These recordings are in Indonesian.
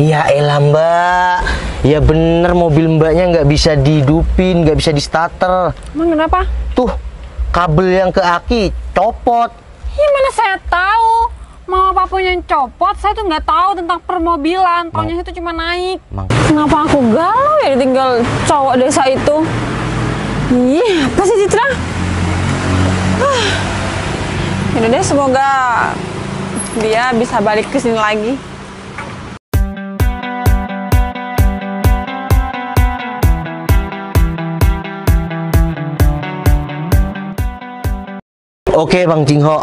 Ya elah mbak, ya bener mobil mbaknya nggak bisa dihidupin, nggak bisa di starter. Emang kenapa? Tuh, kabel yang ke aki copot. Gimana saya tahu? Mau apapun yang copot, saya tuh nggak tahu tentang permobilan. Taunya itu cuma naik. Kenapa aku galau ya ditinggal cowok desa itu? Ih, apa sih Citra? Yaudah deh, semoga dia bisa balik ke sini lagi. Oke Bang Jingho,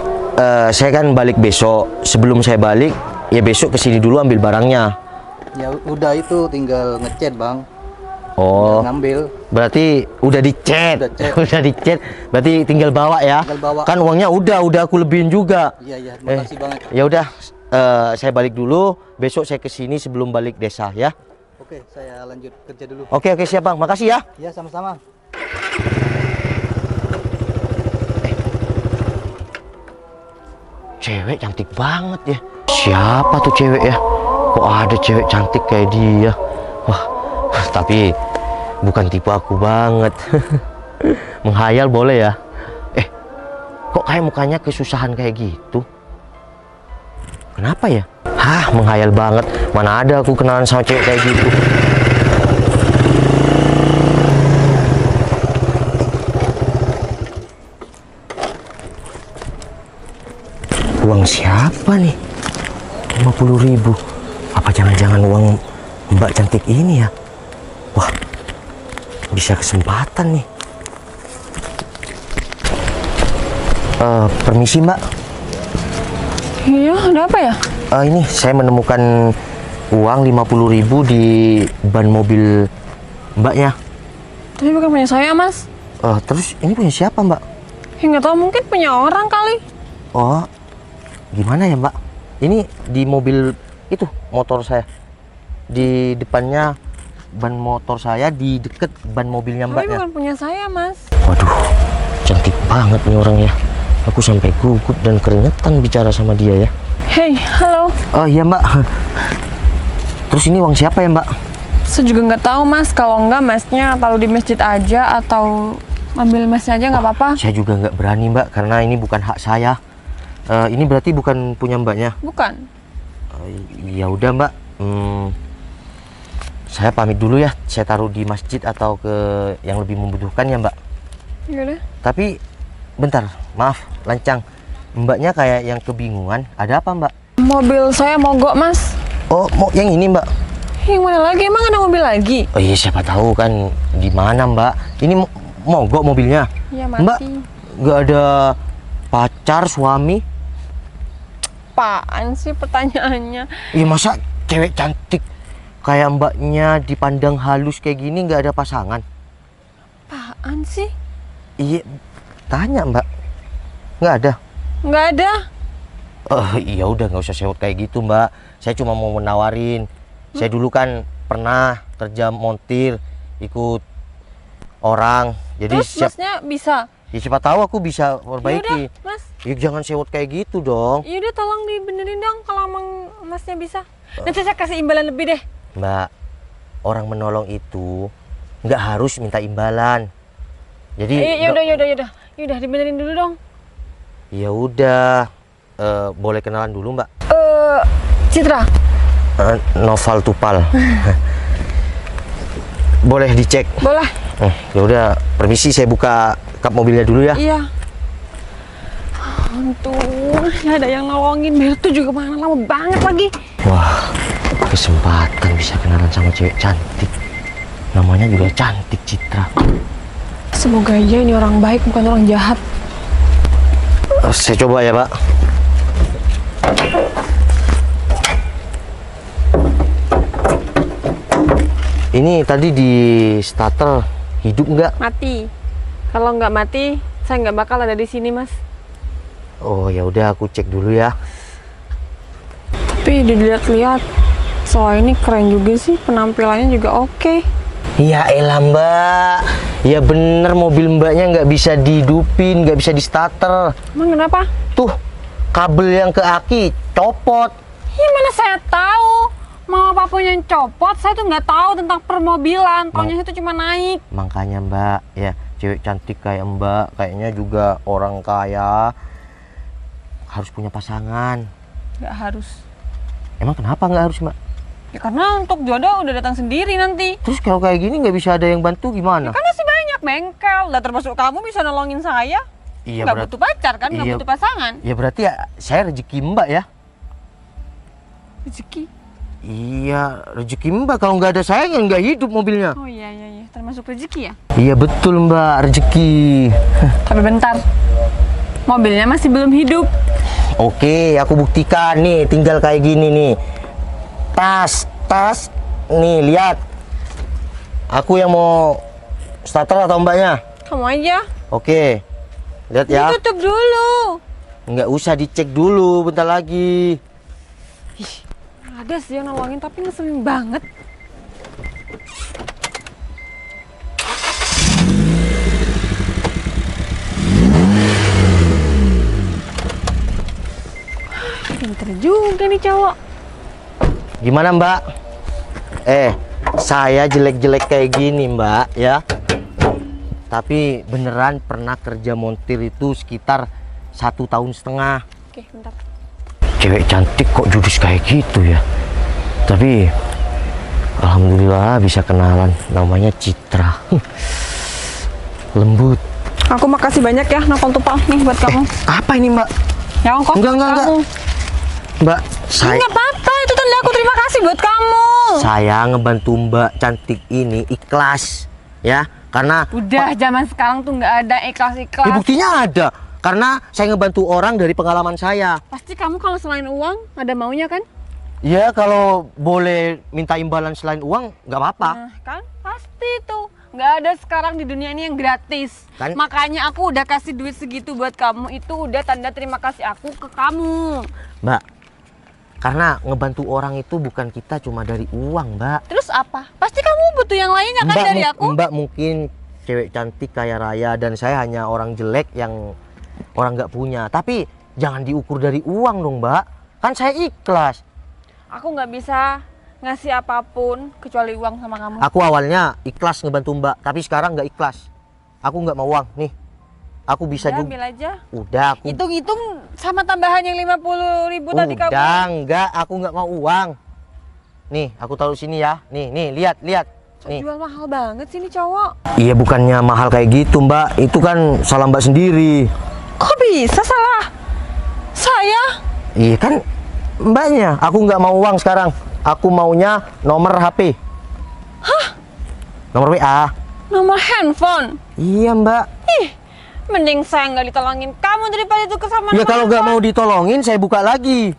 saya kan balik besok. Sebelum saya balik, ya besok kesini dulu ambil barangnya. Ya udah itu tinggal ngechat Bang. Oh, ngambil. Berarti udah dicet, udah dicet. Berarti tinggal bawa ya. Tinggal bawa. Kan uangnya udah aku lebihin juga. Iya, terima kasih banget. Ya udah, saya balik dulu. Besok saya kesini sebelum balik desa ya. Oke, saya lanjut kerja dulu. Oke siap Bang, makasih ya. Iya sama-sama. Cewek cantik banget ya. Siapa tuh cewek ya? Kok ada cewek cantik kayak dia? Wah, tapi bukan tipe aku banget. Menghayal boleh ya? Kok kayak mukanya kesusahan kayak gitu? Kenapa ya? Hah, menghayal banget. Mana ada aku kenalan sama cewek kayak gitu? Uang siapa nih? 50.000. Apa jangan-jangan uang mbak cantik ini ya? Wah, bisa kesempatan nih. Permisi mbak. Iya, ada apa ya? Ini saya menemukan uang 50.000 di ban mobil mbaknya. Tapi bukan punya saya, Mas. Terus ini punya siapa mbak? Ya nggak tahu, mungkin punya orang kali. Oh, gimana ya mbak? Ini di mobil itu motor saya. Di depannya ban motor saya, di deket ban mobilnya mbaknya. Tapi bukan punya saya, Mas. Waduh, cantik banget nih orangnya. Aku sampai gugup dan keringetan bicara sama dia ya. Hey, halo. Oh iya mbak. Terus ini uang siapa ya mbak? Saya juga nggak tahu, Mas. Kalau nggak, Masnya taruh di masjid aja atau ambil Masnya aja nggak apa-apa. Saya juga nggak berani mbak, karena ini bukan hak saya. Ini berarti bukan punya mbaknya? Bukan. Ya udah mbak. Saya pamit dulu ya. Saya taruh di masjid atau ke yang lebih membutuhkan ya mbak. Yaudah. Tapi bentar, maaf, lancang. Mbaknya kayak yang kebingungan. Ada apa mbak? Mobil saya mogok, Mas. Oh, mau yang ini mbak? Yang mana lagi? Emang ada mobil lagi? Oh iya, siapa tahu kan di mana mbak. Ini mogok mobilnya. Ya, mati. Mbak nggak ada pacar, suami? Apaan sih pertanyaannya? Iya, masa cewek cantik kayak mbaknya dipandang halus kayak gini nggak ada pasangan? Apaan sih? Iya, tanya mbak. Nggak ada? Nggak ada. Iya udah, nggak usah sewot kayak gitu mbak. Saya cuma mau menawarin. Saya dulu kan pernah kerja montir, ikut orang. Jadi Terus Masnya bisa? Ya siapa tahu aku bisa perbaiki. Yaudah, Mas. Ya jangan sewot kayak gitu dong. Yaudah, tolong dibenerin dong kalau emang Masnya bisa. Nanti saya kasih imbalan lebih deh. Mbak, orang menolong itu nggak harus minta imbalan. Jadi Yaudah, dibenerin dulu dong. Ya udah, boleh kenalan dulu mbak? Citra. Noval Tupal. Boleh dicek? Boleh. Ya udah, permisi saya buka kap mobilnya dulu ya. Iya. Untung ada yang nolongin. Biar tuh juga mana lama banget lagi. Wah, kesempatan bisa kenalan sama cewek cantik. Namanya juga cantik, Citra. Semoga aja ini orang baik, bukan orang jahat. Saya coba ya pak. Ini tadi di starter hidup nggak? Mati. Kalau nggak mati, saya nggak bakal ada di sini, Mas. Oh ya udah, aku cek dulu ya. Tapi dilihat-lihat, soal ini keren juga sih, penampilannya juga oke. Ya elah mbak, ya bener mobil mbaknya nggak bisa dihidupin, nggak bisa di starter. Emang kenapa? Tuh, kabel yang ke aki copot. Gimana saya tahu? Mama papunya yang copot, saya tuh nggak tahu tentang permobilan. Taunya itu cuma naik. Makanya Mbak, ya cewek cantik kayak Mbak, kayaknya juga orang kaya, harus punya pasangan. Nggak harus. Emang kenapa nggak harus Mbak? Ya karena untuk jodoh udah datang sendiri nanti. Terus kalau kayak gini nggak bisa ada yang bantu gimana? Ya kan masih banyak bengkel, lah termasuk kamu bisa nolongin saya. Iya, Nggak butuh pacar kan, nggak iya, butuh pasangan. Ya berarti ya saya rezeki Mbak ya. Rezeki. Iya, rezeki Mbak. Kalau nggak ada saya nggak hidup mobilnya. Oh iya, termasuk rezeki ya. Iya betul Mbak, rezeki. Tapi bentar, mobilnya masih belum hidup. Oke, aku buktikan nih, tinggal kayak gini nih. Tas, nih lihat. Aku yang mau starter atau Mbaknya? Kamu aja. Oke, lihat ya. Ditutup dulu. Nggak usah dicek dulu, bentar lagi. Ada sih yang nolongin tapi ngeselin banget. Pinter juga nih cowok. Gimana Mbak? Saya jelek-jelek kayak gini Mbak ya. Tapi beneran pernah kerja montir itu sekitar 1,5 tahun. Oke, bentar. Cewek cantik kok judes kayak gitu ya. Tapi alhamdulillah bisa kenalan. Namanya Citra. Lembut. Aku makasih banyak ya nakal tumpah nih buat kamu. Apa ini Mbak? Ya ongkos. Enggak. Mbak, saya Enggak apa-apa, itu tanda aku terima kasih buat kamu. Saya ngebantu Mbak cantik ini ikhlas ya. Karena Udah zaman sekarang tuh nggak ada ya, ikhlas-ikhlas. buktinya ada. Karena saya ngebantu orang dari pengalaman saya. Pasti kamu kalau selain uang ada maunya kan? Ya kalau boleh minta imbalan selain uang nggak apa-apa. Nah, kan pasti tuh. Nggak ada sekarang di dunia ini yang gratis. Kan? Makanya aku udah kasih duit segitu buat kamu. Itu udah tanda terima kasih aku ke kamu. Mbak, karena ngebantu orang itu bukan kita cuma dari uang Mbak. Terus apa? Pasti kamu butuh yang lainnya kan dari aku? Mbak mungkin cewek cantik kaya raya dan saya hanya orang jelek yang orang nggak punya. Tapi jangan diukur dari uang dong Mbak. Kan saya ikhlas. Aku nggak bisa ngasih apapun kecuali uang sama kamu. Aku awalnya ikhlas ngebantu Mbak, tapi sekarang nggak ikhlas. Aku nggak mau uang nih. Aku bisa Udah, juga. ambil aja. Udah aku. Hitung-hitung sama tambahan yang 50.000 tadi kamu. Udah enggak, aku nggak mau uang. Nih, aku taruh sini ya. Nih, lihat. Nih. Jual mahal banget sih ini cowok. Iya bukannya mahal kayak gitu Mbak. Itu kan salah Mbak sendiri. Kok bisa salah? Saya? Iya kan Mbaknya. Aku nggak mau uang sekarang. Aku maunya nomor HP. Hah? Nomor WA. Nomor handphone? Iya Mbak. Ih, mending saya nggak ditolongin kamu daripada itu kesamaan. Ya kalau nggak mau ditolongin saya buka lagi.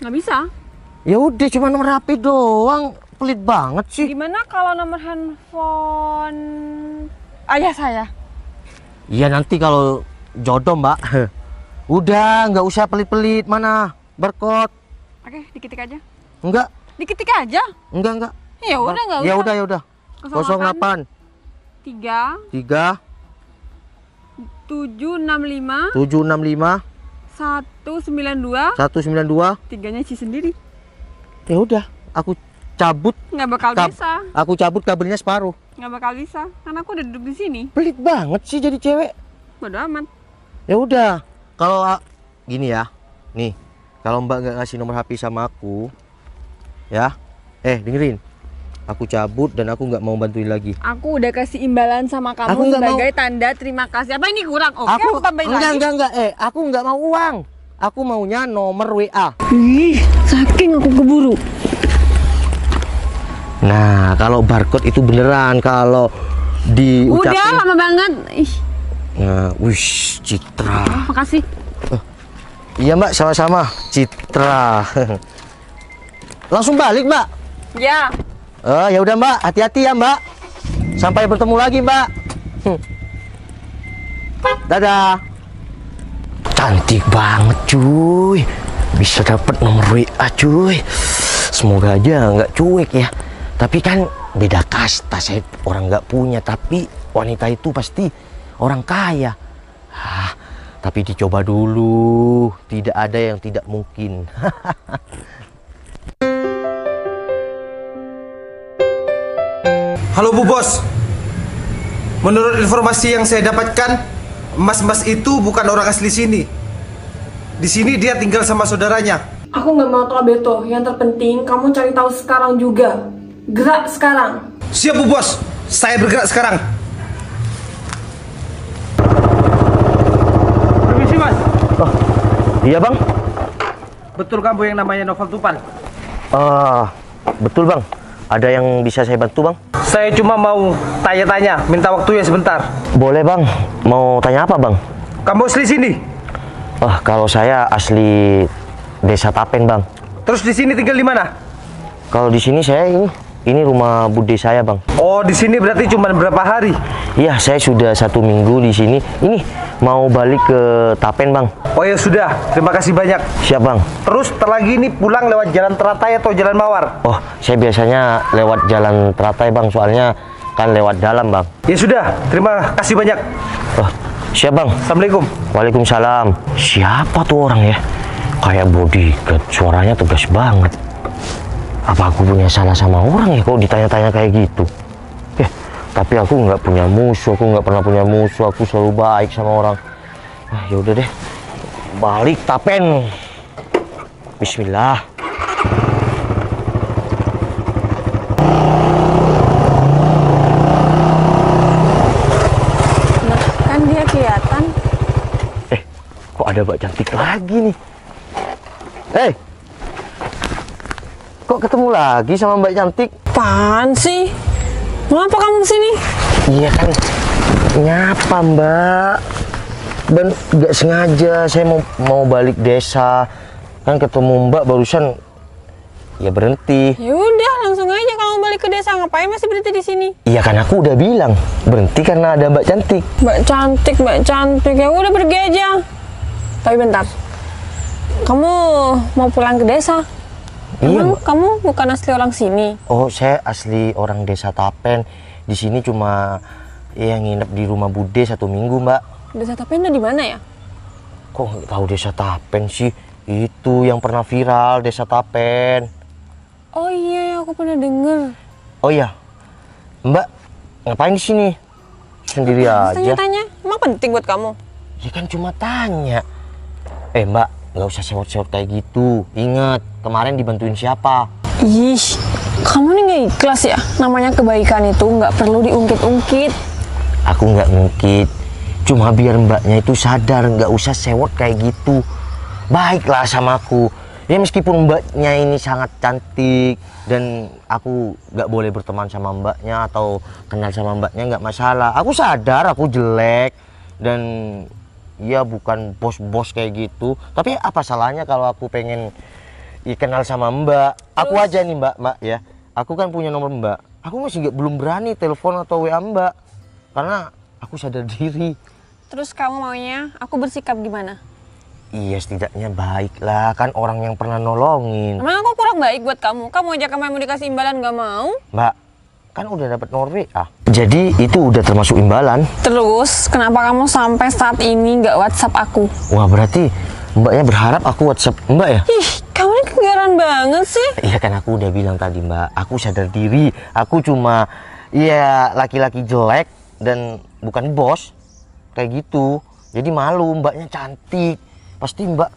Nggak bisa. Ya udah cuma nomor HP doang. Pelit banget sih. Gimana kalau nomor handphone ayah saya? Iya nanti kalau jodoh Mbak. Udah nggak usah pelit-pelit, mana barcode. Oke, diketik aja. Enggak. Diketik aja. Enggak. Ya udah nggak usah. Ya udah. 08 3 3 765 765 192 192. tiganya Ci sendiri. Ya udah, aku cabut. Nggak bakal bisa. Aku cabut kabelnya separuh. Nggak bakal bisa. Karena aku udah duduk di sini. Pelit banget sih jadi cewek. Bodo amat. Ya udah, kalau gini ya. Nih, kalau Mbak nggak ngasih nomor HP sama aku, ya. Dengerin. Aku cabut dan aku nggak mau bantuin lagi. Aku udah kasih imbalan sama kamu Aku nggak sebagai tanda terima kasih. Apa ini kurang? Oke, aku tambahin enggak, lagi. enggak. Aku nggak mau uang. Aku maunya nomor WA. Ih, saking aku keburu. Nah, kalau barcode itu beneran. Kalau diucapin. Udah lama banget. Ih, Nah, wish, Citra. makasih. Iya Mbak, sama-sama. Citra. Langsung balik Mbak. Ya. Ya udah Mbak, hati-hati ya Mbak. Sampai bertemu lagi Mbak. Dadah. Cantik banget cuy. Bisa dapat nomor WA cuy. Semoga aja nggak cuek ya. Tapi kan beda kasta, saya orang nggak punya. Tapi wanita itu pasti orang kaya. Tapi dicoba dulu. Tidak ada yang tidak mungkin. Halo Bu Bos. Menurut informasi yang saya dapatkan, Mas itu bukan orang asli sini. Di sini dia tinggal sama saudaranya. Aku nggak mau tahu Beto. Yang terpenting kamu cari tahu sekarang juga. Gerak sekarang. Siap Bu Bos. Saya bergerak sekarang. Permisi Mas. Oh, iya Bang. Betul kamu yang namanya Novel Tupan? Betul Bang. Ada yang bisa saya bantu Bang? Saya cuma mau tanya-tanya, minta waktunya sebentar. Boleh Bang. Mau tanya apa Bang? Kamu asli sini? Kalau saya asli Desa Tapen Bang. Terus di sini tinggal di mana? Kalau di sini saya ini rumah bude saya Bang. Oh, di sini berarti cuma berapa hari? Iya, saya sudah 1 minggu di sini. Ini mau balik ke Tapen Bang. Oh ya sudah, terima kasih banyak. Siap Bang. Terus lagi ini pulang lewat jalan Teratai atau jalan Mawar? Oh, saya biasanya lewat jalan Teratai Bang, soalnya kan lewat dalam Bang. Ya sudah, terima kasih banyak. Oh, siap Bang. Assalamualaikum. Waalaikumsalam. Siapa tuh orang ya? Kayak bodyguard, suaranya tegas banget. Apa aku punya salah sama orang ya kok ditanya-tanya kayak gitu? Tapi aku nggak punya musuh, aku nggak pernah punya musuh, aku selalu baik sama orang. Ya udah deh, balik Tapen. Bismillah. Nah, kan dia kelihatan. Kok ada Mbak Cantik lagi nih? Kok ketemu lagi sama Mbak Cantik? Apaan sih? Mengapa kamu kesini? Iya kan, nyapa Mbak. Dan nggak sengaja, saya mau balik desa. Kan ketemu Mbak barusan, ya berhenti. Ya udah, langsung aja kamu balik ke desa. Ngapain masih berhenti di sini? Iya kan aku udah bilang berhenti karena ada Mbak Cantik. Mbak Cantik, Mbak Cantik. Ya udah pergi aja. Tapi bentar. Kamu mau pulang ke desa? Iya, Emang Mbak. kamu bukan asli orang sini? Oh, saya asli orang Desa Tapen. Di sini cuma ya nginep di rumah bude 1 minggu, Mbak. Desa Tapen di mana ya? Kok nggak tahu Desa Tapen sih? Itu yang pernah viral, Desa Tapen. Oh iya, aku pernah denger. Oh iya, Mbak, ngapain di sini? Sendiri aja. Tanya-tanya, emang penting buat kamu? Ya kan cuma tanya. Mbak, nggak usah sewot-sewot kayak gitu. Ingat, kemarin dibantuin siapa? Ih, kamu nih nggak ikhlas ya? Namanya kebaikan itu nggak perlu diungkit-ungkit. Aku nggak ngungkit. Cuma biar mbaknya itu sadar, nggak usah sewot kayak gitu. Baiklah sama aku. Ya meskipun mbaknya ini sangat cantik dan aku nggak boleh berteman sama mbaknya atau kenal sama mbaknya nggak masalah. Aku sadar aku jelek dan ya bukan bos-bos kayak gitu. Tapi apa salahnya kalau aku pengen kenal sama mbak? Aku aja nih mbak ya. Aku kan punya nomor mbak. Aku masih belum berani telepon atau WA mbak karena aku sadar diri. Terus kamu maunya aku bersikap gimana? Iya setidaknya baik lah, kan orang yang pernah nolongin. Emang aku kurang baik buat kamu? Kamu aja kemarin mau dikasih imbalan nggak mau? Mbak, kan udah dapat nomor WA. Jadi itu udah termasuk imbalan. Terus kenapa kamu sampai saat ini nggak WhatsApp aku? Wah berarti mbaknya berharap aku WhatsApp mbak ya? Ih, kamu ini kegeran banget sih. Iya kan aku udah bilang tadi mbak, aku sadar diri. Aku cuma ya laki-laki jelek dan bukan bos kayak gitu. Jadi malu, mbaknya cantik. Pasti mbak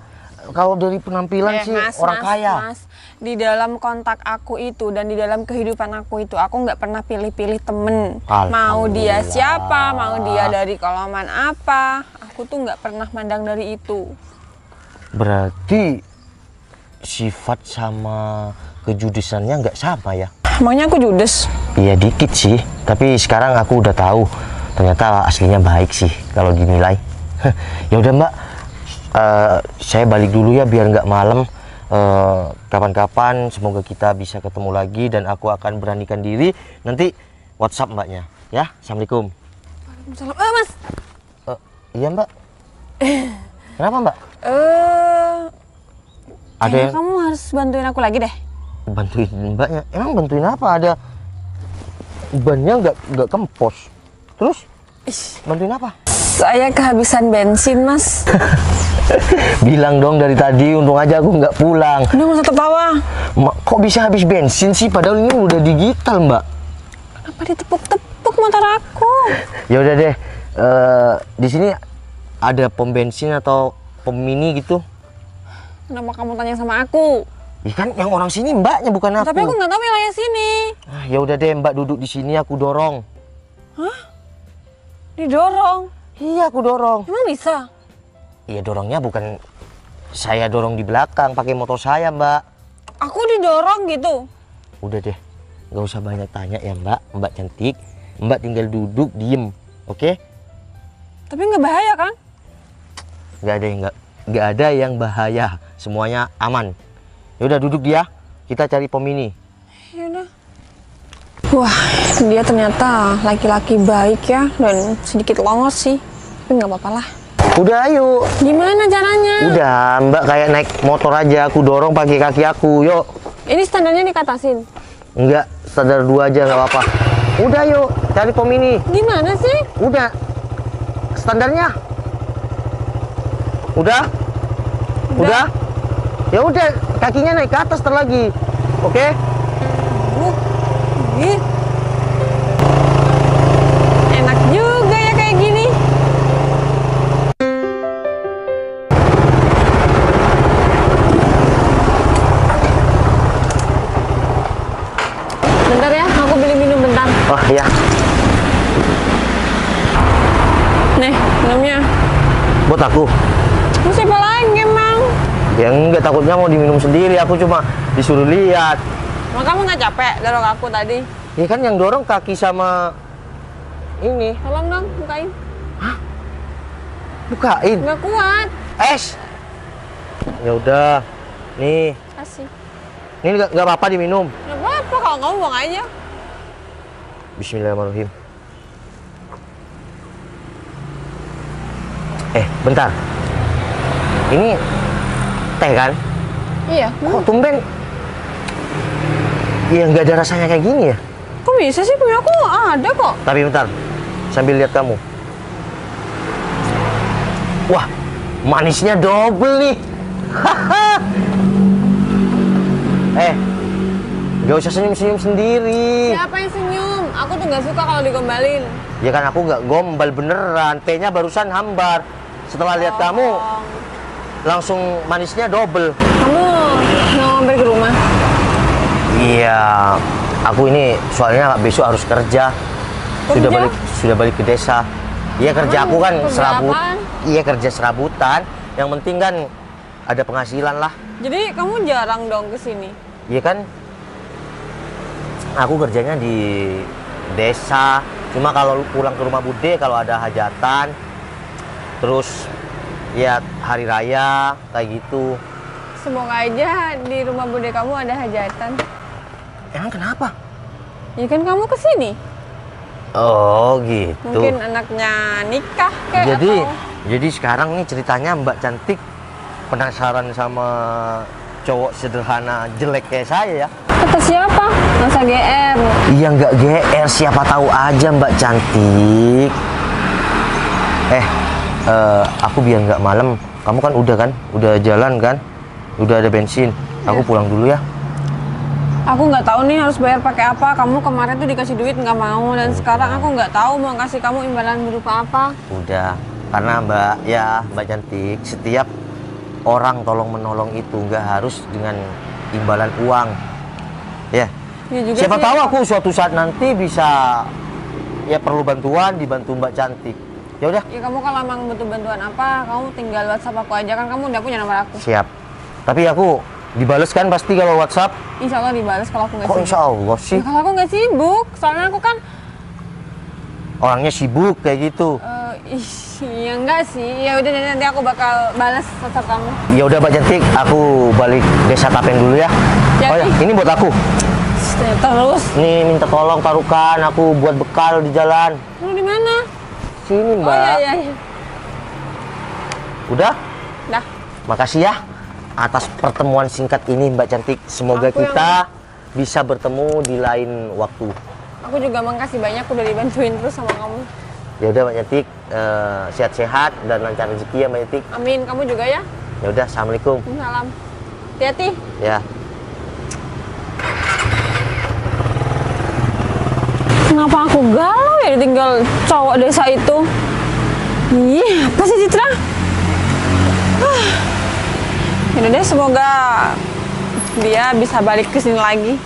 kalau dari penampilan sih orang kaya. Mas, di dalam kontak aku itu dan di dalam kehidupan aku itu aku nggak pernah pilih-pilih temen. Mau dia siapa, mau dia dari golongan apa, aku tuh nggak pernah mandang dari itu. Berarti sifat sama kejudesannya nggak sama ya? Emangnya aku judes? Iya dikit sih, tapi sekarang aku udah tahu ternyata aslinya baik sih kalau dinilai. Ya udah mbak, saya balik dulu ya biar nggak malam. Kapan-kapan semoga kita bisa ketemu lagi dan aku akan beranikan diri nanti WhatsApp mbaknya ya. Assalamualaikum. Waalaikumsalam. Mas. Iya mbak. Kenapa mbak? Ada yang kamu harus bantuin aku lagi deh. bantuin mbaknya? Emang bantuin apa? Ada bannya nggak kempos. Terus bantuin apa? Saya kehabisan bensin mas. Bilang dong dari tadi, untung aja aku nggak pulang. Udah nggak usah tertawa. Kok bisa habis bensin sih? Padahal ini udah digital mbak. Kenapa Kenapa ditepuk-tepuk motor aku? Ya udah deh. Di sini ada pom bensin atau pom mini gitu? Kenapa kamu tanya sama aku? Ya kan yang orang sini mbaknya bukan aku. Tapi aku nggak tahu wilayah sini. Ya udah deh, mbak duduk di sini, aku dorong. Hah? Didorong? Iya, aku dorong. Emang bisa? Iya, dorongnya bukan saya dorong di belakang pakai motor saya, mbak. Aku didorong gitu? Udah deh, nggak usah banyak tanya ya mbak. Mbak cantik, mbak tinggal duduk diem, oke? Tapi nggak bahaya kan? Nggak ada yang bahaya, semuanya aman. Ya udah duduk dia, kita cari pom mini. Yaudah. Wah, dia ternyata laki-laki baik ya, dan sedikit longos sih. Tapi nggak apa-apa lah. Udah ayo. Gimana caranya? Udah, mbak kayak naik motor aja, aku dorong pakai kaki aku, yuk. Ini standarnya dikatasin. Enggak, standar 2 aja nggak apa-apa. Udah yuk, cari pom mini. Gimana sih? Udah, standarnya. Udah? Udah? Ya udah, kakinya naik ke atas lagi. Oke? Ih. Enak juga ya kayak gini. Bentar ya, aku beli minum bentar. Oh iya. Nih, minumnya. Buat aku. Mau siapa lagi emang? Ya enggak, takutnya mau diminum sendiri, aku cuma disuruh lihat. Mau kamu nggak capek dorong aku tadi? Ya kan yang dorong kaki sama ini. Tolong dong, bukain. Bukain. Nggak kuat. Es. Ya udah. Nih. Kasih. Ini nggak apa-apa diminum. Nggak apa-apa, kalau kamu buang aja. Bismillahirrahmanirrahim. Bentar. Ini teh kan? Iya. Kok tumben? Iya, nggak ada rasanya kayak gini ya? Kok bisa sih, punya aku ada kok. Tapi bentar, sambil lihat kamu. Wah, manisnya double nih. Gak usah senyum-senyum sendiri. Siapa yang senyum? Aku tuh nggak suka kalau digombalin. Ya kan aku nggak gombal beneran. T-nya barusan hambar. Setelah lihat kamu, langsung manisnya double. Kamu mau mampir ke rumah? Iya, aku ini soalnya besok harus kerja. Sudah balik ke desa. Iya, kerja aku kan serabut. Iya, kerja serabutan. Yang penting kan ada penghasilan lah. Jadi kamu jarang dong ke sini? Iya kan, aku kerjanya di desa. Cuma kalau pulang ke rumah bude kalau ada hajatan, terus ya hari raya kayak gitu. Semoga aja di rumah bude kamu ada hajatan. Emang kenapa? Ya kan kamu ke sini. Oh gitu. Mungkin anaknya nikah kayak Jadi atau... jadi sekarang nih ceritanya Mbak Cantik penasaran sama cowok sederhana jelek kayak saya ya? Kata siapa? Masa GR? Iya nggak GR, siapa tahu aja Mbak Cantik. Aku biar nggak malam, kamu kan udah jalan kan, udah ada bensin. Aku pulang dulu ya. Aku nggak tahu nih harus bayar pakai apa. Kamu kemarin tuh dikasih duit nggak mau, dan sekarang aku nggak tahu mau kasih kamu imbalan berupa apa. Udah, karena Mbak Cantik, setiap orang tolong menolong itu nggak harus dengan imbalan uang. Ya. Ya juga Siapa sih, tahu aku suatu saat nanti bisa ya perlu bantuan, dibantu Mbak Cantik. Ya udah. Ya kamu kalau emang butuh bantuan apa, kamu tinggal WhatsApp aku aja, kan kamu udah punya nomor aku. Siap. Tapi aku dibales kan pasti kalau WhatsApp? Insya Allah dibalas kalau aku nggak Kok sibuk. insya Allah sih? Ya, kalau aku nggak sibuk, soalnya aku kan Orangnya sibuk kayak gitu. ya enggak sih. Ya udah, nanti aku bakal balas WhatsApp kamu. Ya udah Mbak Cantik, aku balik desa Tapen dulu ya. Jadi? Oh ya, ini buat aku. Terus? Nih minta tolong taruhkan aku buat bekal di jalan. Lu di mana? Sini Mbak. Oh iya. Udah? Dah. Makasih ya atas pertemuan singkat ini Mbak Cantik. Semoga Aku kita bisa bertemu di lain waktu. Aku juga makasih banyak udah dibantuin terus sama kamu. Ya udah Mbak Cantik, sehat-sehat dan lancar rezeki ya Mbak Cantik. Amin, kamu juga ya. Ya udah, assalamualaikum. Salam. Hati-hati. Ya. Kenapa aku galau ya ditinggal cowok desa itu? Ih, apa sih Citra? Yaudah deh, semoga dia bisa balik ke sini lagi.